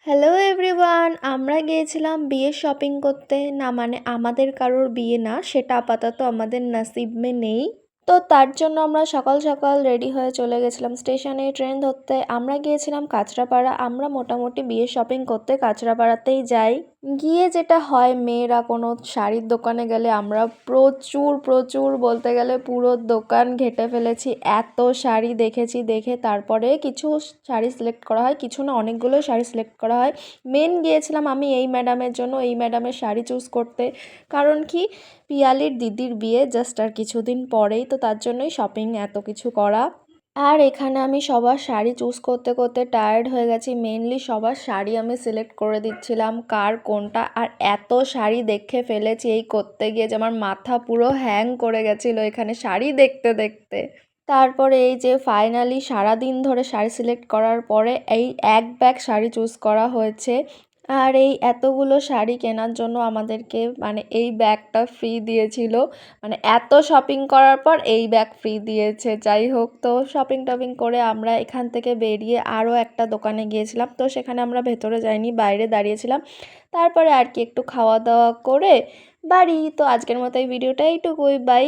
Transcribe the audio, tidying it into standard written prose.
Hello everyone, আমরা গিয়েছিলাম বিয়ের শপিং করতে। না মানে আমাদের কারোর বিয়ে না, সেটা আপাতত আমাদের নসিব মে নেই। তো তার জন্য আমরা সকাল সকাল রেডি হয়ে চলে গেছিলাম স্টেশনে ট্রেন ধরতে। আমরা গিয়েছিলাম কাঁচরাপাড়া। আমরা মোটামুটি বিয়ের শপিং করতে কাঁচরাপাড়াতেই যাই। গিয়ে যেটা হয়, মেয়েরা কোনো শাড়ির দোকানে গেলে আমরা প্রচুর প্রচুর বলতে গেলে পুরো দোকান ঘেটে ফেলেছি। এত শাড়ি দেখেছি, দেখে তারপরে কিছু শাড়ি সিলেক্ট করা হয়, কিছু না অনেকগুলো শাড়ি সিলেক্ট করা হয়। মেন গিয়েছিলাম আমি এই ম্যাডামের জন্য, এই ম্যাডামের শাড়ি চুজ করতে। কারণ কি, পিয়ালির দিদির বিয়ে জাস্ট আর কিছুদিন পরেই, তো তার জন্যই শপিং এত কিছু করা। আর এখানে আমি সবার শাড়ি চুজ করতে করতে টায়ার্ড হয়ে গেছি। মেনলি সবার শাড়ি আমি সিলেক্ট করে দিচ্ছিলাম কার কোনটা, আর এত শাড়ি দেখে ফেলেছি এই করতে গিয়ে যে আমার মাথা পুরো হ্যাং করে গেছিলো এখানে শাড়ি দেখতে দেখতে। তারপরে এই যে ফাইনালি সারাদিন ধরে শাড়ি সিলেক্ট করার পরে এই এক ব্যাগ শাড়ি চুজ করা হয়েছে। আর এই এতগুলো শাড়ি কেনার জন্য আমাদেরকে মানে এই ব্যাগটা ফ্রি দিয়েছিল। মানে এত শপিং করার পর এই ব্যাগ ফ্রি দিয়েছে। যাই হোক, তো শপিং টপিং করে আমরা এখান থেকে বেরিয়ে আরও একটা দোকানে গিয়েছিলাম। তো সেখানে আমরা ভেতরে যাইনি, বাইরে দাঁড়িয়েছিলাম। তারপরে আর কি একটু খাওয়া দাওয়া করে বাড়ি। তো আজকের মতো এই ভিডিওটা এইটুকুই, বাই।